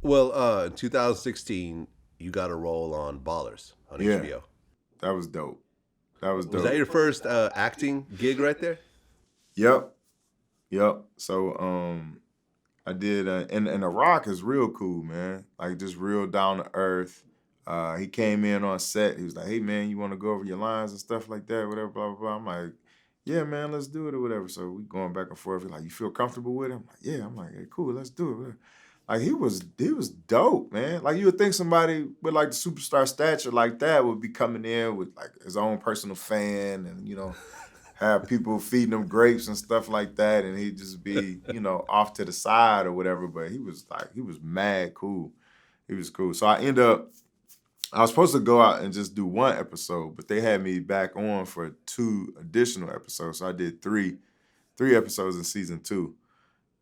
Well, in 2016, you got a role on Ballers on Yeah, HBO. that was dope. That was Was that dope. your first acting gig right there? Yep, yep. So I did, and The Rock is real cool, man. Like just real down to earth. He came in on set. He was like, "Hey, man, you want to go over your lines and stuff like that, whatever, blah blah blah." I'm like, "Yeah, man, let's do it or whatever." So we going back and forth. He's like, "You feel comfortable with it?" I'm like, "Yeah." I'm like, "Hey, cool, let's do it." Whatever. Like he was dope, man. Like you would think somebody with like the superstar stature like that would be coming in with like his own personal fan and have people feeding him grapes and stuff like that, and he'd just be, off to the side or whatever. But he was mad cool. He was cool. So I was supposed to go out and just do one episode, but they had me back on for two additional episodes. So I did three episodes in season two,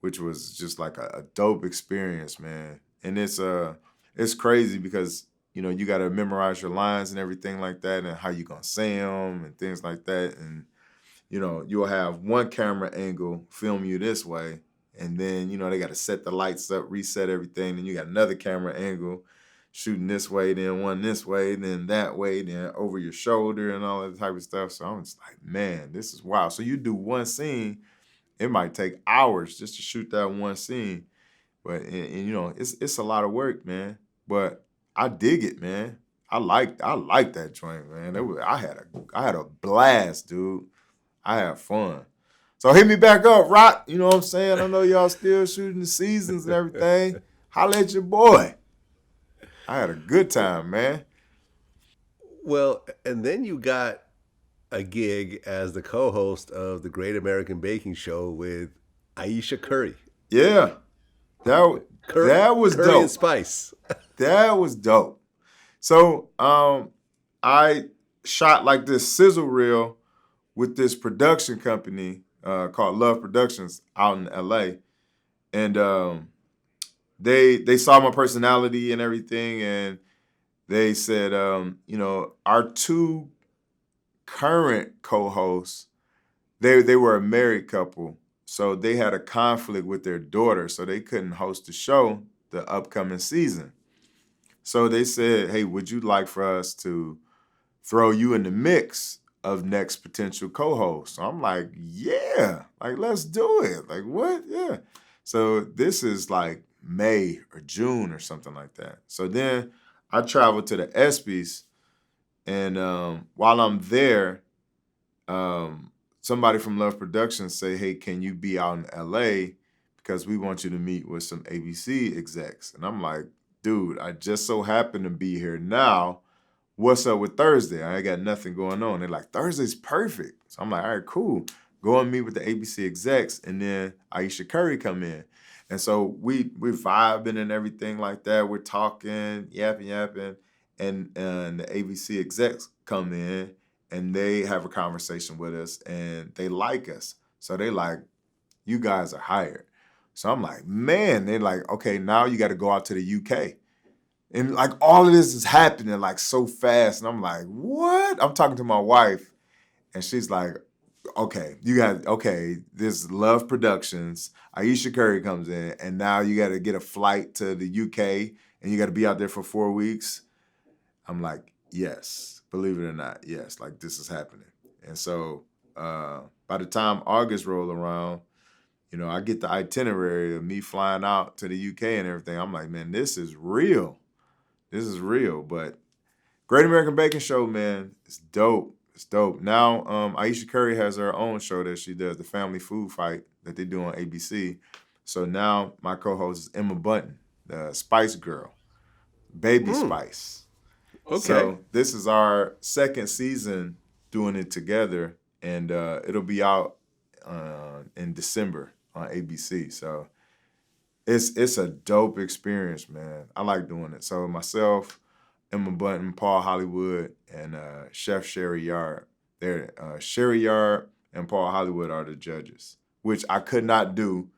which was just like a dope experience, man. And it's crazy because you got to memorize your lines and everything like that, and how you gonna say them and things like that, and you'll have one camera angle film you this way, and then, they got to set the lights up, reset everything. Then you got another camera angle shooting this way, then one this way, then that way, then over your shoulder and all that type of stuff. So I'm just like, man, this is wild. So you do one scene, it might take hours just to shoot that one scene. But, and it's a lot of work, man. But I dig it, man. I like that joint, man. I had a blast, dude. I have fun. So hit me back up, Rock. You know what I'm saying? I know y'all still shooting the seasons and everything. Holla at your boy. I had a good time, man. Well, and then you got a gig as the co-host of the Great American Baking Show with Aisha Curry. Yeah, that that was Curry and dope. Spice. That was dope. So I shot like this sizzle reel with this production company called Love Productions out in LA. And they saw my personality and everything, and they said, our two current co-hosts, they were a married couple, so they had a conflict with their daughter, so they couldn't host the show the upcoming season. So they said, "Hey, would you like for us to throw you in the mix of next potential co-host?" So I'm like, "Yeah, like let's do it." Like what? Yeah. So this is like May or June or something like that. So then I traveled to the ESPYS, and while I'm there, somebody from Love Productions say, "Hey, can you be out in LA because we want you to meet with some ABC execs?" And I'm like, "Dude, I just so happen to be here now. What's up with Thursday? I ain't got nothing going on." They're like, "Thursday's perfect." So I'm like, "All right, cool. Go and meet with the ABC execs," and then Aisha Curry come in. And so we're vibing and everything like that. We're talking, yapping, and the ABC execs come in and they have a conversation with us and they like us. So they like, "You guys are hired." So I'm like, man, they're like, "Okay, now you got to go out to the UK." And like all of this is happening like so fast. And I'm like, what? I'm talking to my wife and she's like, okay, this Love Productions, Aisha Curry comes in, and now you got to get a flight to the UK and you got to be out there for 4 weeks. I'm like, yes, believe it or not, yes, like this is happening. And so by the time August roll around, I get the itinerary of me flying out to the UK and everything. I'm like, man, this is real. This is real. But Great American Baking Show, man, it's dope. It's dope. Now, Aisha Curry has her own show that she does, the Family Food Fight that they do on ABC. So now my co-host is Emma Bunton, the Spice Girl, Baby Mm, Spice. okay. So this is our second season doing it together, and it'll be out in December on ABC. So it's a dope experience, man. I like doing it. So myself, Emma Bunton, Paul Hollywood, and Chef Sherry Yard. They're Sherry Yard and Paul Hollywood are the judges, which I could not do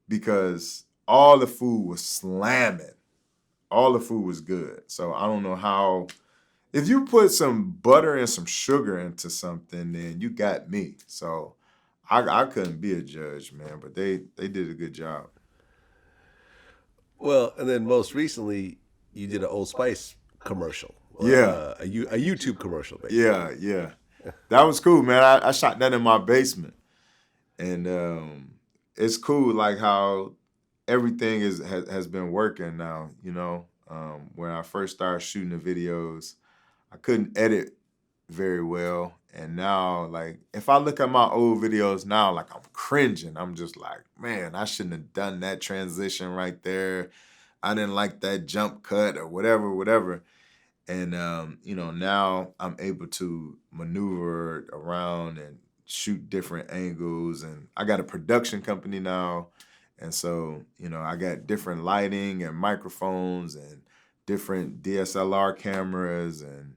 because all the food was slamming. All the food was good. So I don't know how. If you put some butter and some sugar into something, then you got me. So I couldn't be a judge, man. But they did a good job. Well, and then most recently, you did an Old Spice commercial, Yeah, a YouTube commercial, basically. yeah. That was cool, man. I shot that in my basement, and it's cool, like how everything has been working now. When I first started shooting the videos, I couldn't edit very well, and now, like, if I look at my old videos now, like, I'm cringing. I'm just like, man, I shouldn't have done that transition right there. I didn't like that jump cut or whatever. And now I'm able to maneuver around and shoot different angles. And I got a production company now. And so, I got different lighting and microphones and different DSLR cameras and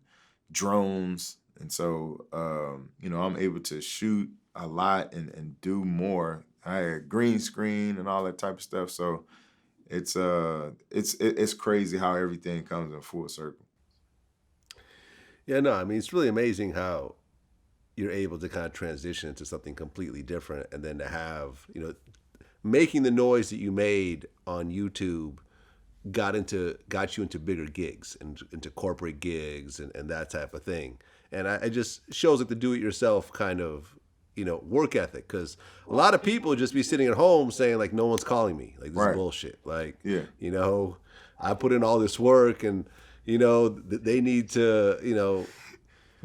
drones. And so, I'm able to shoot a lot and do more. I had green screen and all that type of stuff. So it's crazy how everything comes in full circle. Yeah, no, I mean, it's really amazing how you're able to kind of transition into something completely different, and then to have, making the noise that you made on YouTube got you into bigger gigs and into corporate gigs and that type of thing. And I just shows like the do it yourself kind of work ethic, because a lot of people just be sitting at home saying like no one's calling me, like this is Right. bullshit, like Yeah. I put in all this work, and they need to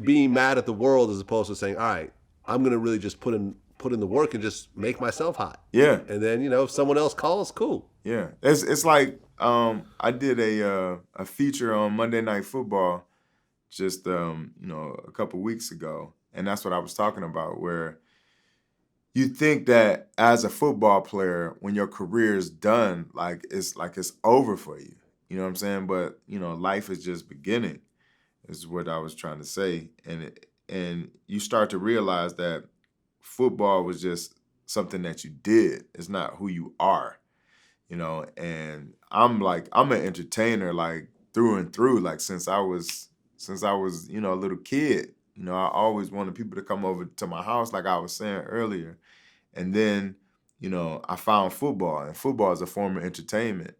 being mad at the world as opposed to saying, all right, I'm gonna really just put in the work and just make myself hot. Yeah. And then if someone else calls, cool. Yeah. It's like I did a feature on Monday Night Football just a couple weeks ago, and that's what I was talking about, where you think that as a football player, when your career is done, like it's over for you. You know what I'm saying? But life is just beginning, is what I was trying to say. And you start to realize that football was just something that you did. It's not who you are. And I'm an entertainer, like, through and through, like, since I was a little kid. I always wanted people to come over to my house, like I was saying earlier. And then I found football, and football is a form of entertainment.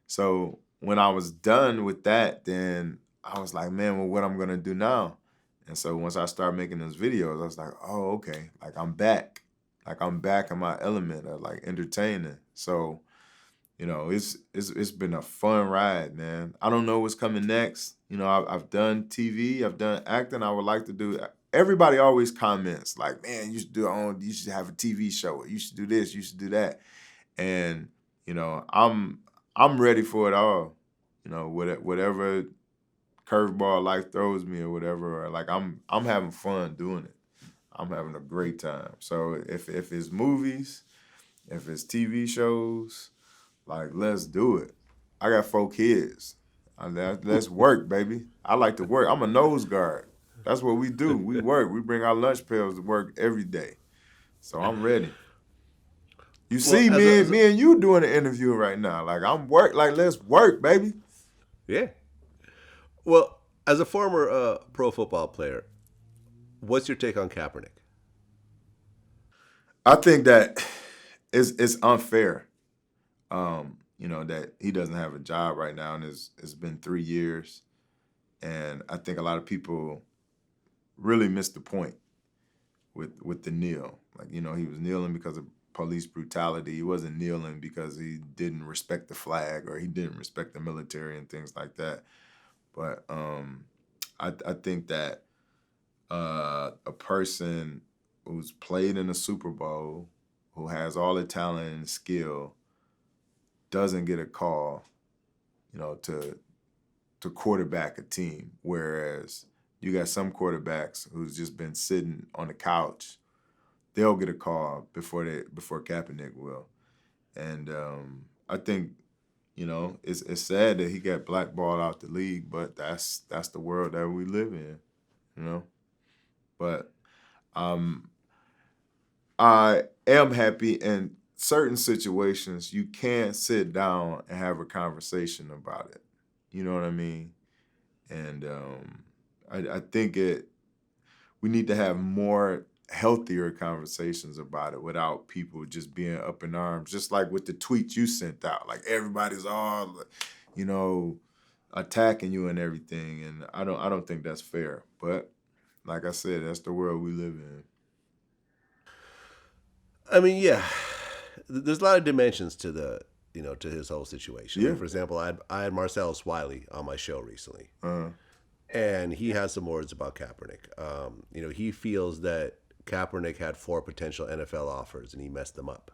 So when I was done with that, then I was like, man, well, what I'm gonna do now? And so once I started making those videos, I was like, oh, okay, like I'm back. Like I'm back in my element of like entertaining. So, it's been a fun ride, man. I don't know what's coming next. I've done TV, I've done acting. I would like to do. Everybody always comments like, man, you should have a TV show. Or you should do this. You should do that. And I'm ready for it all. Whatever curveball life throws me or whatever. Or like I'm having fun doing it. I'm having a great time. So if it's movies, if it's TV shows, like, let's do it. I got 4 kids. Let's work, baby. I like to work. I'm a nose guard. That's what we do. We work. We bring our lunch pails to work every day. So I'm ready. You Well, see me and you doing an interview right now. Like, I'm work. Like, let's work, baby. yeah. Well, as a former pro football player, what's your take on Kaepernick? I think that it's unfair. That he doesn't have a job right now, and it's been 3 years. And I think a lot of people really missed the point with the kneel. Like, he was kneeling because of police brutality. He wasn't kneeling because he didn't respect the flag or he didn't respect the military and things like that. But I think that a person who's played in a Super Bowl, who has all the talent and skill, doesn't get a call, to quarterback a team. Whereas you got some quarterbacks who's just been sitting on the couch, they'll get a call before Kaepernick will. And I think it's sad that he got blackballed out the league, but that's the world that we live in, you know. But um, I am happy in certain situations you can sit down and have a conversation about it. You know what I mean? And I think we need to have more. healthier conversations about it without people just being up in arms. Just like with the tweets you sent out, like everybody's all, you know, attacking you and everything, and I don't think that's fair. But like I said, that's the world we live in. I mean, yeah, there's a lot of dimensions to to his whole situation. Yeah. Like, for example, I had Marcellus Wiley on my show recently, Uh, and he has some words about Kaepernick. He feels that Kaepernick had 4 potential NFL offers and he messed them up.